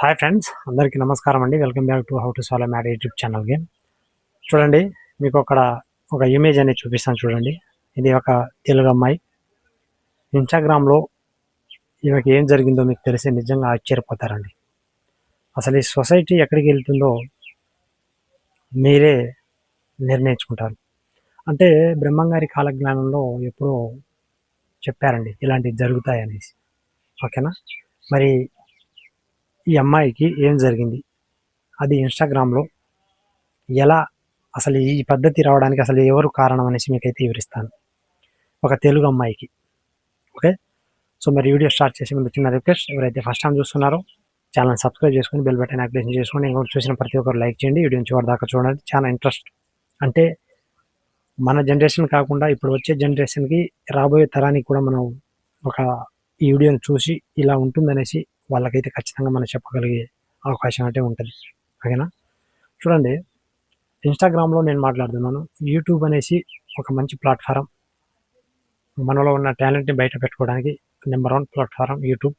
Hi friends, అందరికీ నమస్కారం అండి. Welcome back to how to solve math YouTube ఛానల్కి. చూడండి, మీకు ఒక ఇమేజ్ అనేది చూపిస్తాను. చూడండి, ఇది ఒక తెలుగు అమ్మాయి. ఇన్స్టాగ్రామ్లో ఈమెకి ఏం జరిగిందో మీకు తెలిసి నిజంగా ఆశ్చర్యపోతారండి. అసలు ఈ సొసైటీ ఎక్కడికి వెళ్తుందో మీరే నిర్ణయించుకుంటారు. అంటే బ్రహ్మంగారి కాలజ్ఞానంలో ఎప్పుడో చెప్పారండి ఇలాంటివి జరుగుతాయనేసి. ఓకేనా? మరి ఈ అమ్మాయికి ఏం జరిగింది, అది ఇన్స్టాగ్రామ్లో ఎలా, అసలు ఈ పద్ధతి రావడానికి అసలు ఎవరు కారణం అనేసి మీకైతే వివరిస్తాను. ఒక తెలుగు అమ్మాయికి. ఓకే, సో మరి వీడియో స్టార్ట్ చేసే ముందు చిన్న రిక్వెస్ట్, ఎవరైతే ఫస్ట్ టైం చూస్తున్నారో ఛానల్ సబ్స్క్రైబ్ చేసుకొని బెల్ బటన్ యాక్టివేషన్ చేసుకొని ఇంకోటి చూసిన ప్రతి ఒక్కరు లైక్ చేయండి. వీడియో చివరి దాకా చూడండి. చాలా ఇంట్రెస్ట్, అంటే మన జనరేషన్ కాకుండా ఇప్పుడు వచ్చే జనరేషన్కి, రాబోయే తరానికి కూడా మనం ఒక ఈ వీడియోని చూసి ఇలా ఉంటుందనేసి వాళ్ళకైతే ఖచ్చితంగా మనం చెప్పగలిగే అవకాశం అంటే ఉంటుంది. ఓకేనా? చూడండి, ఇన్స్టాగ్రామ్లో నేను మాట్లాడుతున్నాను. యూట్యూబ్ అనేసి ఒక మంచి ప్లాట్ఫారం. మనలో ఉన్న టాలెంట్ని బయట పెట్టుకోవడానికి నెంబర్ 1 ప్లాట్ఫారం యూట్యూబ్.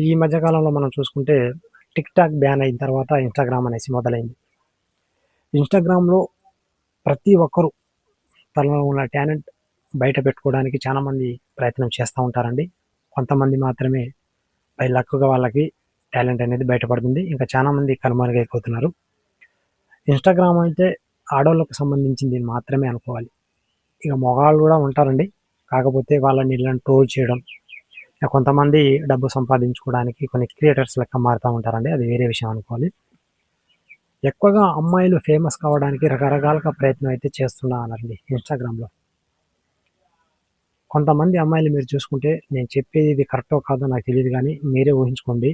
ఈ మధ్యకాలంలో మనం చూసుకుంటే టిక్ టాక్ బ్యాన్ అయిన తర్వాత ఇన్స్టాగ్రామ్ అనేసి మొదలైంది. ఇన్స్టాగ్రామ్లో ప్రతి ఒక్కరూ తనలో ఉన్న టాలెంట్ బయట పెట్టుకోవడానికి చాలామంది ప్రయత్నం చేస్తూ ఉంటారండి. కొంతమంది మాత్రమే బై లక్గా వాళ్ళకి టాలెంట్ అనేది బయటపడుతుంది. ఇంకా చాలామంది కనుమరుగైపోతున్నారు. ఇన్స్టాగ్రామ్ అయితే ఆడవాళ్ళకు సంబంధించింది మాత్రమే అనుకోవాలి. ఇక మగవాళ్ళు కూడా ఉంటారండి, కాకపోతే వాళ్ళని ఇళ్ళని ట్రోల్ చేయడం, కొంతమంది డబ్బు సంపాదించుకోవడానికి కొన్ని క్రియేటర్స్ లెక్క మారుతూ ఉంటారండి, అది వేరే విషయం అనుకోవాలి. ఎక్కువగా అమ్మాయిలు ఫేమస్ కావడానికి రకరకాలుగా ప్రయత్నం అయితే చేస్తున్నారండి ఇన్స్టాగ్రామ్లో. కొంతమంది అమ్మాయిలు మీరు చూసుకుంటే, నేను చెప్పేది ఇది కరెక్టో కాదో నాకు తెలియదు, కానీ మీరే ఊహించుకోండి.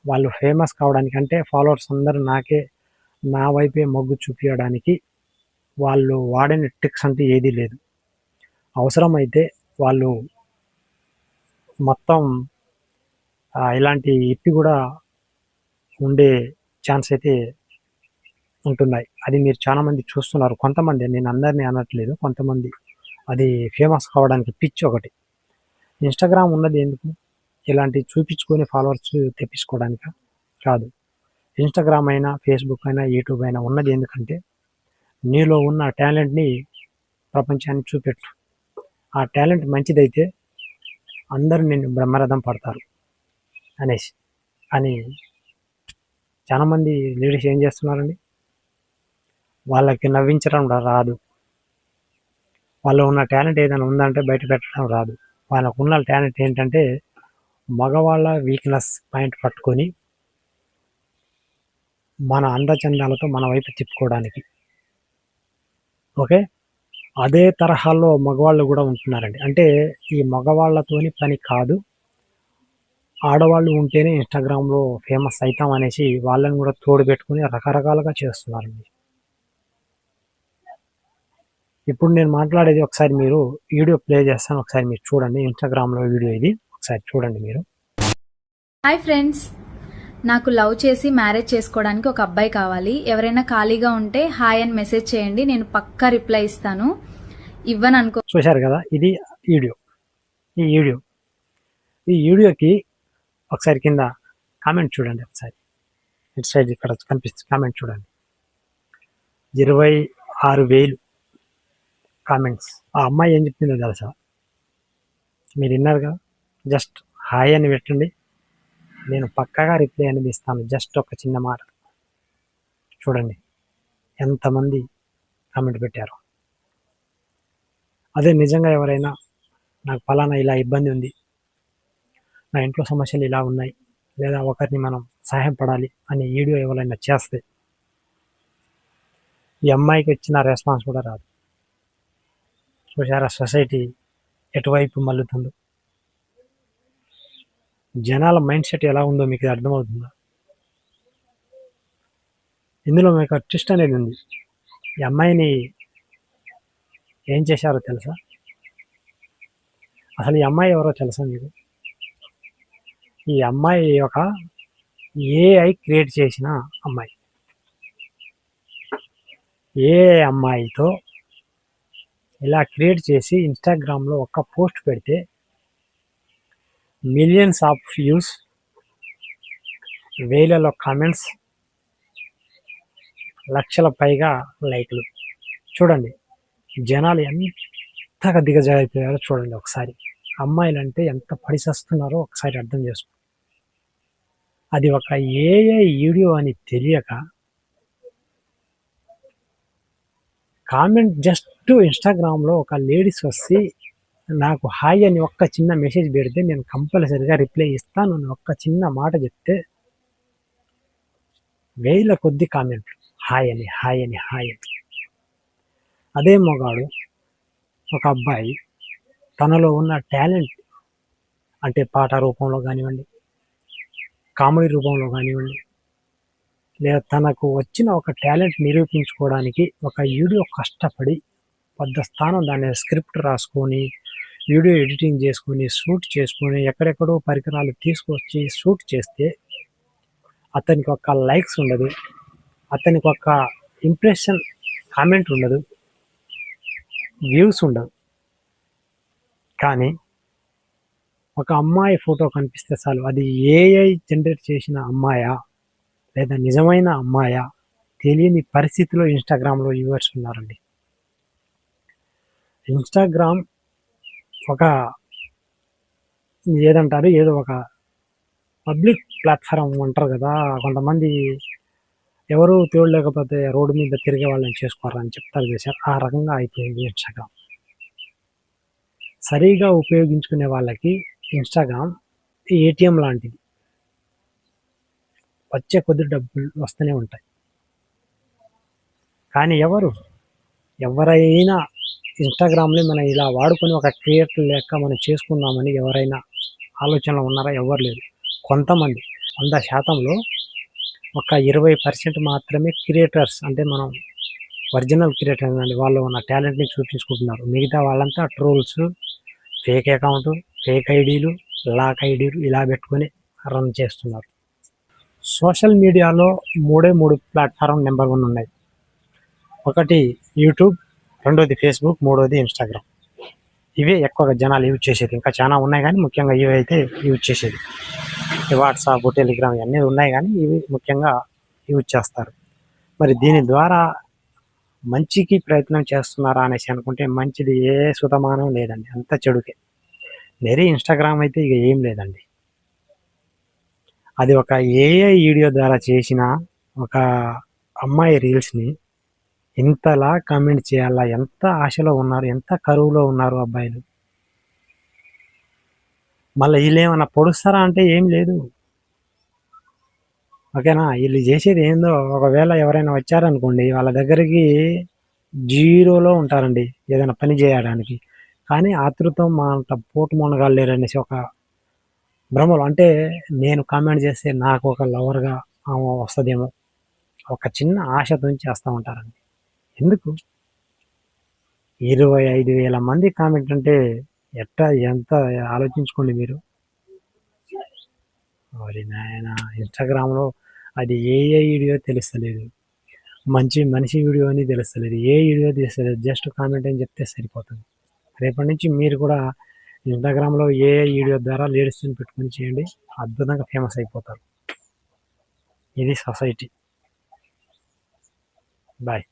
వాళ్ళు ఫేమస్ కావడానికి, అంటే ఫాలోవర్స్ అందరూ నా వైపే మొగ్గు చూపించడానికి వాళ్ళు వాడిన ట్రిక్స్ అంటే ఏదీ లేదు. అవసరమైతే వాళ్ళు మొత్తం ఇలాంటి ఇప్పి కూడా ఉండే ఛాన్స్ అయితే ఉంటున్నాయి. అది మీరు చాలామంది చూస్తున్నారు. కొంతమంది, నేను అందరినీ అనట్లేదు, కొంతమంది అది ఫేమస్ కావడానికి పిచ్చి ఒకటి. ఇన్స్టాగ్రామ్ ఉన్నది ఎందుకు? ఇలాంటివి చూపించుకొని ఫాలోవర్స్ తెప్పించుకోవడానికి కాదు. ఇన్స్టాగ్రామ్ అయినా, ఫేస్బుక్ అయినా, యూట్యూబ్ అయినా ఉన్నది ఎందుకంటే, నీలో ఉన్న టాలెంట్ని ప్రపంచానికి చూపెట్టు. ఆ టాలెంట్ మంచిదైతే అందరూ నిన్ను బ్రహ్మరథం పడతారు అని చాలామంది లేడీస్ ఏం చేస్తున్నారండి, వాళ్ళకి నవ్వించడం రాదు. వాళ్ళు ఉన్న టాలెంట్ ఏదైనా ఉందంటే బయట పెట్టడం రాదు. వాళ్ళకు ఉన్న టాలెంట్ ఏంటంటే, మగవాళ్ళ వీక్నెస్ పాయింట్ పట్టుకొని మన అందచందాలతో మన వైపు తిప్పుకోవడానికి. ఓకే, అదే తరహాలో మగవాళ్ళు కూడా ఉంటున్నారండి. అంటే ఈ మగవాళ్ళతోని పని కాదు, ఆడవాళ్ళు ఉంటేనే ఇన్స్టాగ్రామ్లో ఫేమస్ అవుతాం అనేసి వాళ్ళని కూడా తోడు పెట్టుకుని రకరకాలుగా చేస్తున్నారండి. ఇప్పుడు నేను మాట్లాడేది ఒకసారి మీరు వీడియో ప్లే చేస్తాను, ఒకసారి మీరు చూడండి. ఇన్స్టాగ్రామ్లో వీడియో ఇది, ఒకసారి చూడండి మీరు. హాయ్ ఫ్రెండ్స్, నాకు లవ్ చేసి మ్యారేజ్ చేసుకోవడానికి ఒక అబ్బాయి కావాలి. ఎవరైనా ఖాళీగా ఉంటే హాయ్ అని మెసేజ్ చేయండి, నేను పక్కా రిప్లై ఇస్తాను. ఇవ్వను అనుకో. చూశారు కదా, ఇది వీడియో. ఈ వీడియోకి ఒకసారి కింద కామెంట్ చూడండి. ఒకసారి ఇటు సైడ్ ఇక్కడ కనిపిస్తుంది, కామెంట్ చూడండి. 26,000 కామెంట్స్. ఆ అమ్మాయి ఏం చెప్తుందో తెలుసా? మీరు విన్నారు కదా, జస్ట్ హాయ్ అని పెట్టండి, నేను పక్కాగా రిప్లై అనేది ఇస్తాను. జస్ట్ ఒక చిన్న మాట చూడండి, ఎంతమంది కామెంట్ పెట్టారు. అదే నిజంగా ఎవరైనా నాకు ఫలానా ఇలా ఇబ్బంది ఉంది, నా ఇంట్లో సమస్యలు ఇలా ఉన్నాయి, లేదా ఒకరిని మనం సహాయపడాలి అనే వీడియో ఎవరైనా చేస్తే, ఈ అమ్మాయికి వచ్చిన రెస్పాన్స్ కూడా రాదు. చూసారా సొసైటీ ఎటువైపు మల్లుతుందో? జనాల మైండ్ సెట్ ఎలా ఉందో మీకు అర్థమవుతుందా? ఇందులో మీకు ట్విస్ట్ అనేది ఉంది. ఈ అమ్మాయిని ఏం చేశారో తెలుసా? అసలు ఈ అమ్మాయి ఎవరో తెలుసా మీకు? ఈ అమ్మాయి ఒక ఏఐ క్రియేట్ చేసిన అమ్మాయి. ఏ అమ్మాయితో ఇలా క్రియేట్ చేసి ఇన్స్టాగ్రామ్లో ఒక్క పోస్ట్ పెడితే మిలియన్స్ ఆఫ్ వ్యూస్, వేలలో కామెంట్స్, లక్షల పైగా లైక్లు. చూడండి జనాలు ఎంతగా దిగజారిపోయారో చూడండి ఒకసారి. అమ్మాయిలంటే ఎంత పడిసస్తున్నారో ఒకసారి అర్థం చేసుకో. అది ఒక ఏఐ వీడియో అని తెలియక కామెంట్ జస్ట్ ఇన్స్టాగ్రామ్లో ఒక లేడీస్ వచ్చి నాకు హాయ్ అని ఒక్క చిన్న మెసేజ్ పెడితే నేను కంపల్సరిగా రిప్లై ఇస్తాను అని ఒక్క చిన్న మాట చెప్తే వేల కొద్ది కామెంట్లు హాయ్ అని హాయ్ అని హాయ్ అని. అదే మొగాడు ఒక అబ్బాయి తనలో ఉన్న టాలెంట్ అంటే పాట రూపంలో కానివ్వండి, కామెడీ రూపంలో కానివ్వండి, లేదా తనకు వచ్చిన ఒక టాలెంట్ నిరూపించుకోవడానికి ఒక వీడియో కష్టపడి పెద్ద స్థానం దాన్ని స్క్రిప్ట్ రాసుకొని వీడియో ఎడిటింగ్ చేసుకొని షూట్ చేసుకొని ఎక్కడెక్కడో పరికరాలు తీసుకొచ్చి షూట్ చేస్తే అతనికి ఒక లైక్స్ ఉండదు, అతనికి ఒక ఇంప్రెషన్ కామెంట్ ఉండదు, వ్యూస్ ఉండవు. కానీ ఒక అమ్మాయి ఫోటో కనిపిస్తే చాలు అది ఏఐ జనరేట్ చేసిన అమ్మాయా లేదా నిజమైన అమ్మాయా తెలియని పరిస్థితిలో ఇన్స్టాగ్రామ్లో యూవర్స్ ఉన్నారండి. ఇన్స్టాగ్రామ్ ఒక ఏదంటారు ఏదో ఒక పబ్లిక్ ప్లాట్ఫామ్ అంటారు కదా, కొంతమంది ఎవరు తోడలేకపోతే రోడ్డు మీద తిరిగే వాళ్ళని చేసుకోవాలని చెప్తారు చేశారు. ఆ రకంగా అయిపోయింది ఇన్స్టాగ్రామ్. సరిగా ఉపయోగించుకునే వాళ్ళకి ఇన్స్టాగ్రామ్ ఏటీఎం లాంటిది, వచ్చే కొద్ది డబ్బులు వస్తూనే ఉంటాయి. కానీ ఎవరైనా ఇన్స్టాగ్రామ్ని మనం ఇలా వాడుకొని ఒక క్రియేటర్ లెక్క మనం చేసుకుందామని ఎవరైనా ఆలోచనలో ఉన్నారా? ఎవరు లేదు. కొంతమంది 100%లో ఒక 20% మాత్రమే క్రియేటర్స్, అంటే మనం ఒరిజినల్ క్రియేటర్ అండి, వాళ్ళు ఉన్న టాలెంట్ని చూపించుకుంటున్నారు. మిగతా వాళ్ళంతా ట్రోల్స్, ఫేక్ అకౌంట్, ఫేక్ ఐడీలు, లాక్ ఐడీలు ఇలా పెట్టుకొని రన్ చేస్తున్నారు. సోషల్ మీడియాలో 3 ప్లాట్ఫామ్ నెంబర్ 1 ఉన్నాయి. ఒకటి యూట్యూబ్, రెండోది ఫేస్బుక్, మూడోది ఇన్స్టాగ్రామ్. ఇవే ఎక్కువగా జనాలు యూజ్ చేసేది. ఇంకా చాలా ఉన్నాయి కానీ ముఖ్యంగా ఇవి అయితే యూజ్ చేసేది. వాట్సాప్, టెలిగ్రామ్ ఇవన్నీ ఉన్నాయి కానీ ఇవి ముఖ్యంగా యూజ్ చేస్తారు. మరి దీని ద్వారా మంచికి ప్రయత్నం చేస్తున్నారా అనేసి అనుకుంటే మంచిది ఏ సుతమానం లేదండి, అంత చెడుకే. వేరే ఇన్స్టాగ్రామ్ అయితే ఇక ఏం లేదండి. అది ఒక ఏఐ వీడియో ద్వారా చేసిన ఒక అమ్మాయి రీల్స్ని ఇంతలా కామెంట్ చేయాలా? ఎంత ఆశలో ఉన్నారు, ఎంత కరువులో ఉన్నారు అబ్బాయిలు. మళ్ళీ వీళ్ళు ఏమన్నా పొడుస్తారా అంటే ఏం లేదు. ఓకేనా? వీళ్ళు చేసేది ఏందో, ఒకవేళ ఎవరైనా వచ్చారనుకోండి వాళ్ళ దగ్గరికి జీరోలో ఉంటారండి ఏదైనా పని చేయడానికి. కానీ ఆతృతం మా అంత పోటు మొనగాళ్ళు లేరనేసి ఒక భ్రమలు, అంటే నేను కామెంట్ చేస్తే నాకు ఒక లవర్గా వస్తుందేమో ఒక చిన్న ఆశతో చేస్తూ ఉంటారండి. ఎందుకు 25,000 మంది కామెంట్ అంటే ఎంత ఆలోచించుకోండి మీరు. మరి నాయన ఇన్స్టాగ్రామ్లో అది ఏఐ వీడియో తెలుస్తలేదు, మనిషి వీడియో అని తెలుస్తలేదు, ఏ వీడియో తెలుస్తలేదు, జస్ట్ కామెంట్ అని చెప్తే సరిపోతుంది. రేపటి నుంచి మీరు కూడా ఇన్స్టాగ్రామ్లో ఏఐ వీడియో ద్వారా లేడీస్ని పెట్టుకొని చేయండి, అద్భుతంగా ఫేమస్ అయిపోతారు. ఇది సొసైటీ. బాయ్.